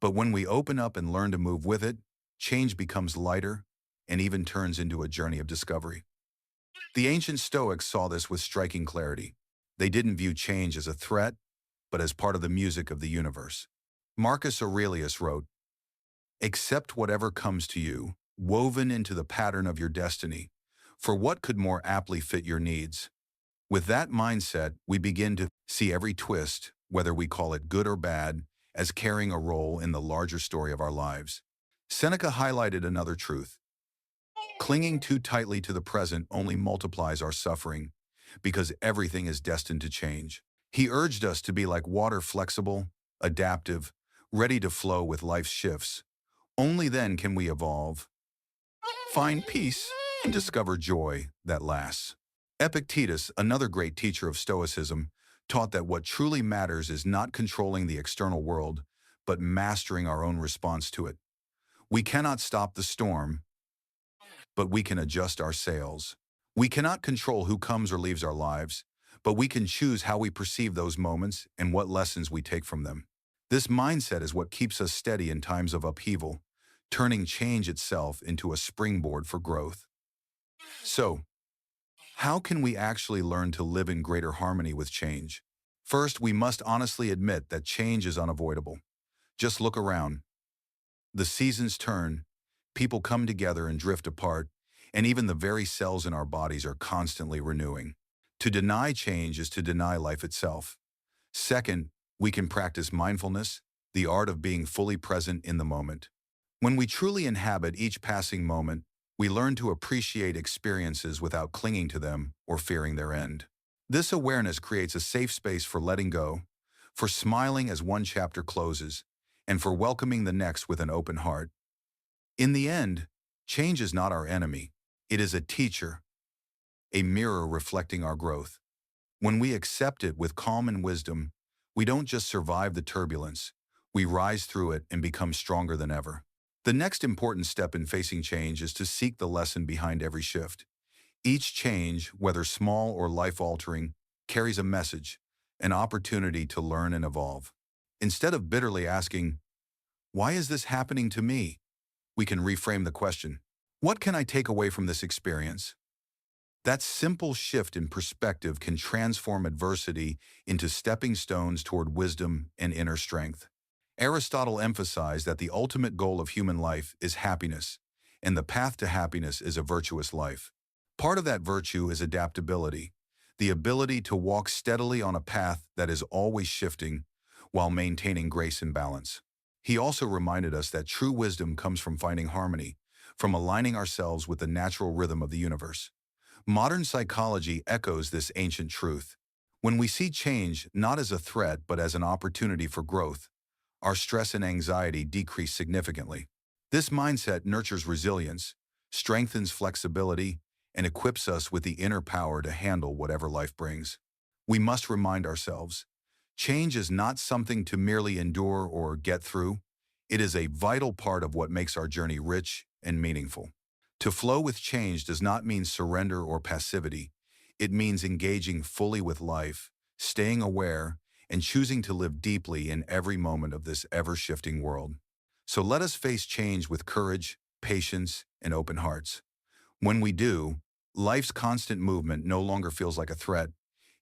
But when we open up and learn to move with it, change becomes lighter and even turns into a journey of discovery. The ancient Stoics saw this with striking clarity. They didn't view change as a threat, but as part of the music of the universe. Marcus Aurelius wrote, "Accept whatever comes to you, woven into the pattern of your destiny, for what could more aptly fit your needs?" With that mindset, we begin to see every twist, whether we call it good or bad, as carrying a role in the larger story of our lives. Seneca highlighted another truth. Clinging too tightly to the present only multiplies our suffering, because everything is destined to change. He urged us to be like water, flexible, adaptive, ready to flow with life's shifts. Only then can we evolve, find peace, and discover joy that lasts. Epictetus, another great teacher of Stoicism, taught that what truly matters is not controlling the external world, but mastering our own response to it. We cannot stop the storm, but we can adjust our sails. We cannot control who comes or leaves our lives, but we can choose how we perceive those moments and what lessons we take from them. This mindset is what keeps us steady in times of upheaval, turning change itself into a springboard for growth. So, how can we actually learn to live in greater harmony with change? First, we must honestly admit that change is unavoidable. Just look around. The seasons turn, people come together and drift apart, and even the very cells in our bodies are constantly renewing. To deny change is to deny life itself. Second, we can practice mindfulness, the art of being fully present in the moment. When we truly inhabit each passing moment, we learn to appreciate experiences without clinging to them or fearing their end. This awareness creates a safe space for letting go, for smiling as one chapter closes, and for welcoming the next with an open heart. In the end, change is not our enemy. It is a teacher, a mirror reflecting our growth. When we accept it with calm and wisdom, we don't just survive the turbulence, we rise through it and become stronger than ever. The next important step in facing change is to seek the lesson behind every shift. Each change, whether small or life-altering, carries a message, an opportunity to learn and evolve. Instead of bitterly asking, "Why is this happening to me?" we can reframe the question, "What can I take away from this experience?" That simple shift in perspective can transform adversity into stepping stones toward wisdom and inner strength. Aristotle emphasized that the ultimate goal of human life is happiness, and the path to happiness is a virtuous life. Part of that virtue is adaptability, the ability to walk steadily on a path that is always shifting while maintaining grace and balance. He also reminded us that true wisdom comes from finding harmony, from aligning ourselves with the natural rhythm of the universe. Modern psychology echoes this ancient truth. When we see change not as a threat but as an opportunity for growth, our stress and anxiety decrease significantly. This mindset nurtures resilience, strengthens flexibility, and equips us with the inner power to handle whatever life brings. We must remind ourselves, change is not something to merely endure or get through. It is a vital part of what makes our journey rich and meaningful. To flow with change does not mean surrender or passivity. It means engaging fully with life, staying aware, and choosing to live deeply in every moment of this ever-shifting world. So let us face change with courage, patience, and open hearts. When we do, life's constant movement no longer feels like a threat.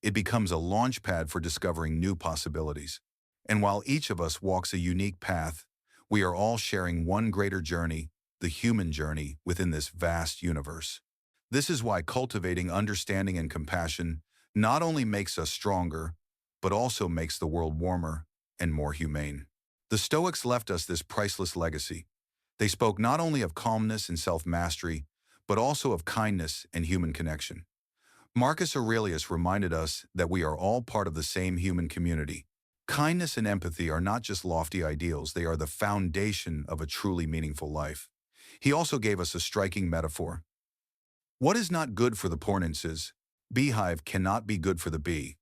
It becomes a launch pad for discovering new possibilities. And while each of us walks a unique path, we are all sharing one greater journey, the human journey within this vast universe. This is why cultivating understanding and compassion not only makes us stronger, but also makes the world warmer and more humane. The Stoics left us this priceless legacy. They spoke not only of calmness and self-mastery, but also of kindness and human connection. Marcus Aurelius reminded us that we are all part of the same human community. Kindness and empathy are not just lofty ideals, they are the foundation of a truly meaningful life. He also gave us a striking metaphor. What is not good for the porninces, beehive cannot be good for the bee.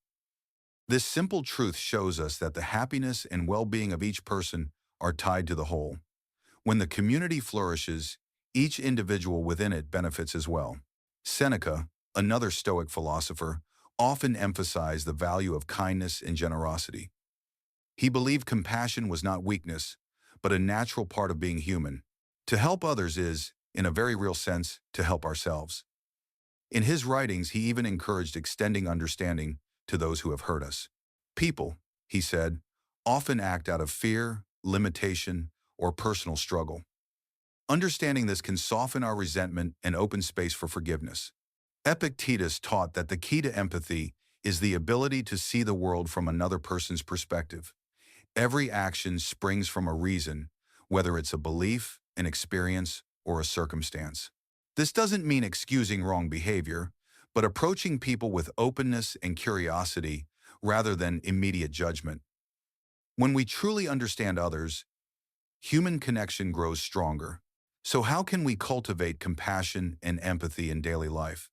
This simple truth shows us that the happiness and well-being of each person are tied to the whole. When the community flourishes, each individual within it benefits as well. Seneca, another Stoic philosopher, often emphasized the value of kindness and generosity. He believed compassion was not weakness, but a natural part of being human. To help others is, in a very real sense, to help ourselves. In his writings, he even encouraged extending understanding to those who have hurt us. People, he said, often act out of fear, limitation, or personal struggle. Understanding this can soften our resentment and open space for forgiveness. Epictetus taught that the key to empathy is the ability to see the world from another person's perspective. Every action springs from a reason, whether it's a belief, an experience, or a circumstance. This doesn't mean excusing wrong behavior, but approaching people with openness and curiosity rather than immediate judgment. When we truly understand others, human connection grows stronger. So how can we cultivate compassion and empathy in daily life?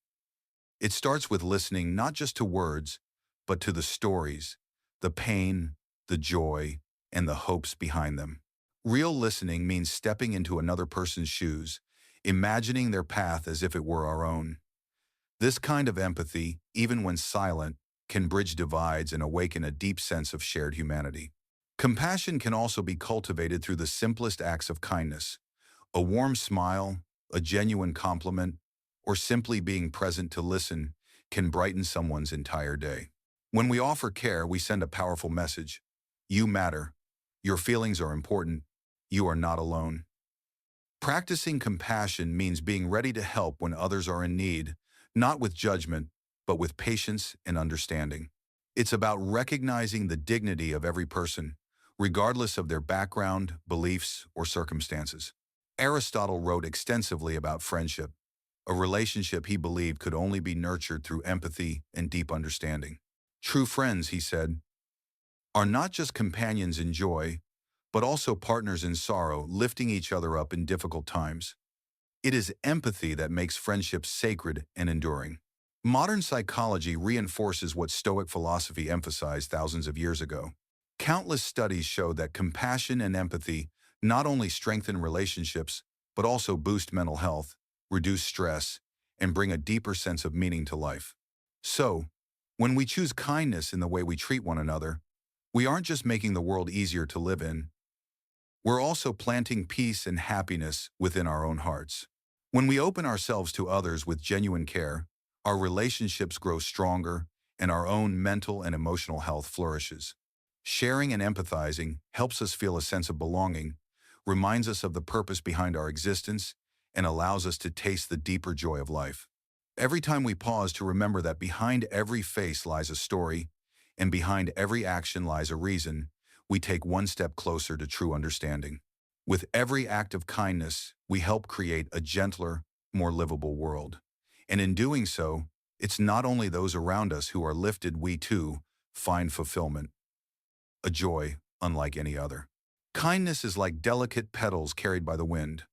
It starts with listening not just to words, but to the stories, the pain, the joy, and the hopes behind them. Real listening means stepping into another person's shoes, imagining their path as if it were our own. This kind of empathy, even when silent, can bridge divides and awaken a deep sense of shared humanity. Compassion can also be cultivated through the simplest acts of kindness. A warm smile, a genuine compliment, or simply being present to listen can brighten someone's entire day. When we offer care, we send a powerful message. You matter. Your feelings are important. You are not alone. Practicing compassion means being ready to help when others are in need, not with judgment, but with patience and understanding. It's about recognizing the dignity of every person, regardless of their background, beliefs, or circumstances. Aristotle wrote extensively about friendship. a relationship he believed could only be nurtured through empathy and deep understanding. True friends, he said, are not just companions in joy, but also partners in sorrow, lifting each other up in difficult times. It is empathy that makes friendships sacred and enduring. Modern psychology reinforces what Stoic philosophy emphasized thousands of years ago. Countless studies show that compassion and empathy not only strengthen relationships, but also boost mental health, reduce stress, and bring a deeper sense of meaning to life. So, when we choose kindness in the way we treat one another, we aren't just making the world easier to live in, we're also planting peace and happiness within our own hearts. When we open ourselves to others with genuine care, our relationships grow stronger and our own mental and emotional health flourishes. Sharing and empathizing helps us feel a sense of belonging, reminds us of the purpose behind our existence, and allows us to taste the deeper joy of life. Every time we pause to remember that behind every face lies a story, and behind every action lies a reason, we take one step closer to true understanding. With every act of kindness, we help create a gentler, more livable world. And in doing so, it's not only those around us who are lifted, we too find fulfillment, a joy unlike any other. Kindness is like delicate petals carried by the wind.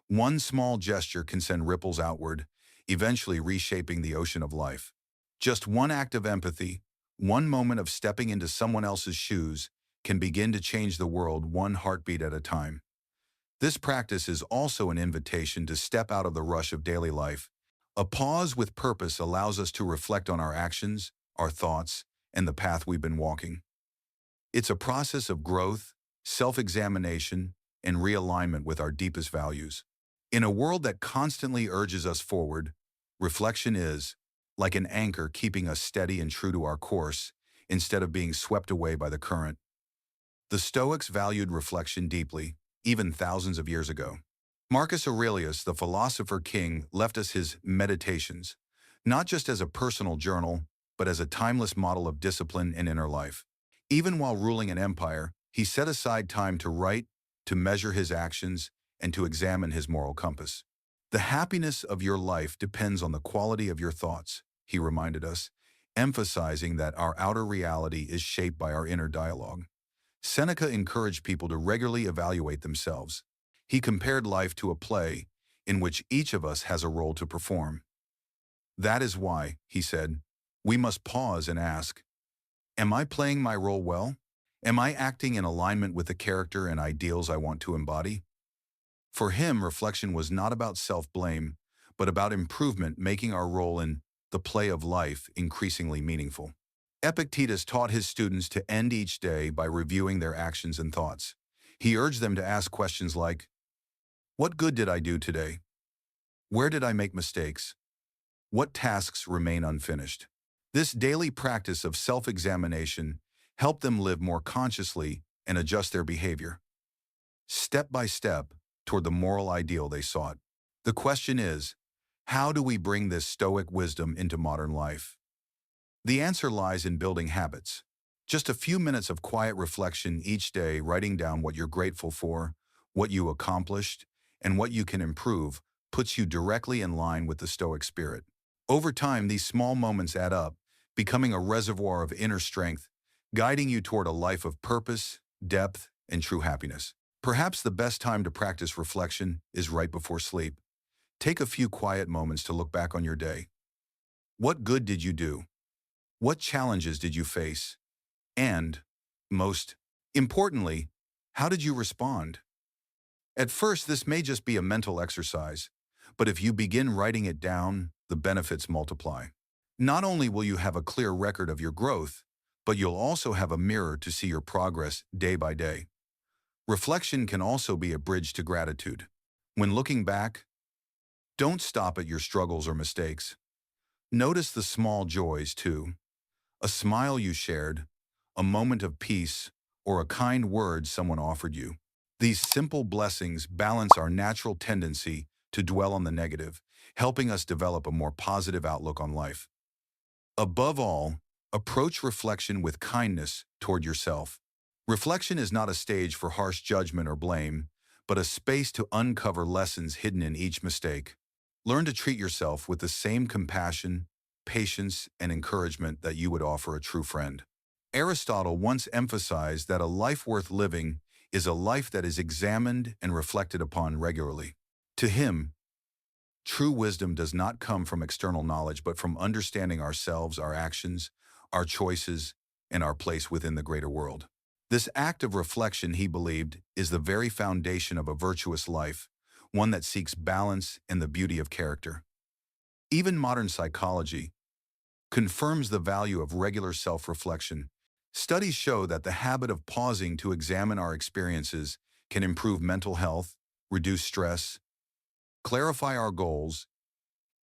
One small gesture can send ripples outward, eventually reshaping the ocean of life. Just one act of empathy, one moment of stepping into someone else's shoes, can begin to change the world one heartbeat at a time. This practice is also an invitation to step out of the rush of daily life. A pause with purpose allows us to reflect on our actions, our thoughts, and the path we've been walking. It's a process of growth, self-examination, and realignment with our deepest values. In a world that constantly urges us forward, reflection is like an anchor keeping us steady and true to our course instead of being swept away by the current. The Stoics valued reflection deeply, even thousands of years ago. Marcus Aurelius, the philosopher king, left us his Meditations, not just as a personal journal, but as a timeless model of discipline and inner life. Even while ruling an empire, he set aside time to write, to measure his actions, and to examine his moral compass. The happiness of your life depends on the quality of your thoughts, he reminded us, emphasizing that our outer reality is shaped by our inner dialogue. Seneca encouraged people to regularly evaluate themselves. He compared life to a play in which each of us has a role to perform. That is why, he said, we must pause and ask, am I playing my role well? Am I acting in alignment with the character and ideals I want to embody? For him, reflection was not about self-blame, but about improvement, making our role in the play of life increasingly meaningful. Epictetus taught his students to end each day by reviewing their actions and thoughts. He urged them to ask questions like, what good did I do today? Where did I make mistakes? What tasks remain unfinished? This daily practice of self-examination helped them live more consciously and adjust their behavior, step by step, toward the moral ideal they sought. The question is, how do we bring this Stoic wisdom into modern life? The answer lies in building habits. Just a few minutes of quiet reflection each day, writing down what you're grateful for, what you accomplished, and what you can improve, puts you directly in line with the Stoic spirit. Over time, these small moments add up, becoming a reservoir of inner strength, guiding you toward a life of purpose, depth, and true happiness. Perhaps the best time to practice reflection is right before sleep. Take a few quiet moments to look back on your day. What good did you do? What challenges did you face? And, most importantly, how did you respond? At first, this may just be a mental exercise, but if you begin writing it down, the benefits multiply. Not only will you have a clear record of your growth, but you'll also have a mirror to see your progress day by day. Reflection can also be a bridge to gratitude. When looking back, don't stop at your struggles or mistakes. Notice the small joys too. A smile you shared, a moment of peace, or a kind word someone offered you. These simple blessings balance our natural tendency to dwell on the negative, helping us develop a more positive outlook on life. Above all, approach reflection with kindness toward yourself. Reflection is not a stage for harsh judgment or blame, but a space to uncover lessons hidden in each mistake. Learn to treat yourself with the same compassion, patience, and encouragement that you would offer a true friend. Aristotle once emphasized that a life worth living is a life that is examined and reflected upon regularly. To him, true wisdom does not come from external knowledge but from understanding ourselves, our actions, our choices, and our place within the greater world. This act of reflection, he believed, is the very foundation of a virtuous life, one that seeks balance and the beauty of character. Even modern psychology confirms the value of regular self-reflection. Studies show that the habit of pausing to examine our experiences can improve mental health, reduce stress, clarify our goals,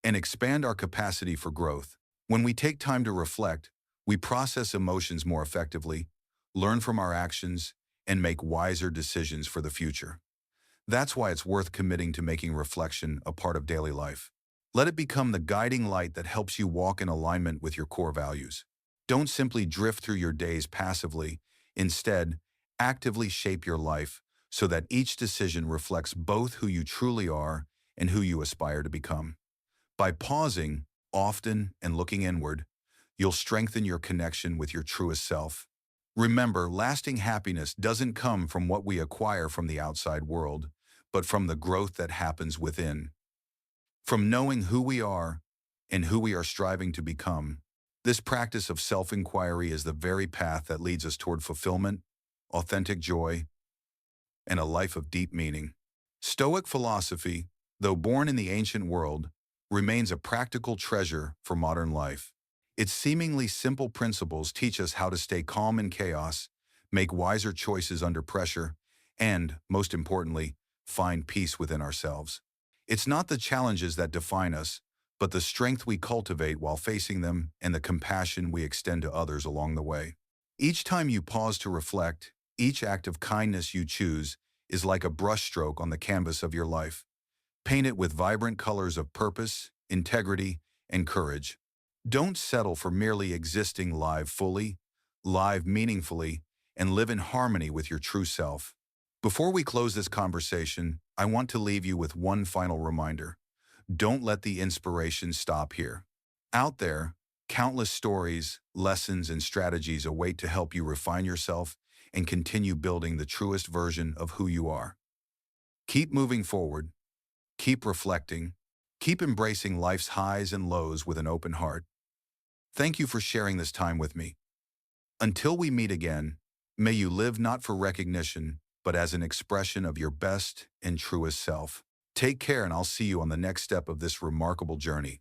and expand our capacity for growth. When we take time to reflect, we process emotions more effectively, learn from our actions, and make wiser decisions for the future. That's why it's worth committing to making reflection a part of daily life. Let it become the guiding light that helps you walk in alignment with your core values. Don't simply drift through your days passively. Instead, actively shape your life so that each decision reflects both who you truly are and who you aspire to become. By pausing often and looking inward, you'll strengthen your connection with your truest self. Remember, lasting happiness doesn't come from what we acquire from the outside world, but from the growth that happens within. From knowing who we are and who we are striving to become, this practice of self-inquiry is the very path that leads us toward fulfillment, authentic joy, and a life of deep meaning. Stoic philosophy, though born in the ancient world, remains a practical treasure for modern life. Its seemingly simple principles teach us how to stay calm in chaos, make wiser choices under pressure, and, most importantly, find peace within ourselves. It's not the challenges that define us, but the strength we cultivate while facing them and the compassion we extend to others along the way. Each time you pause to reflect, each act of kindness you choose is like a brushstroke on the canvas of your life. Paint it with vibrant colors of purpose, integrity, and courage. Don't settle for merely existing. Live meaningfully, and live in harmony with your true self. Before we close this conversation, I want to leave you with one final reminder. Don't let the inspiration stop here. Out there, countless stories, lessons, and strategies await to help you refine yourself and continue building the truest version of who you are. Keep moving forward, keep reflecting, keep embracing life's highs and lows with an open heart. Thank you for sharing this time with me. Until we meet again, may you live not for recognition, but as an expression of your best and truest self. Take care, and I'll see you on the next step of this remarkable journey.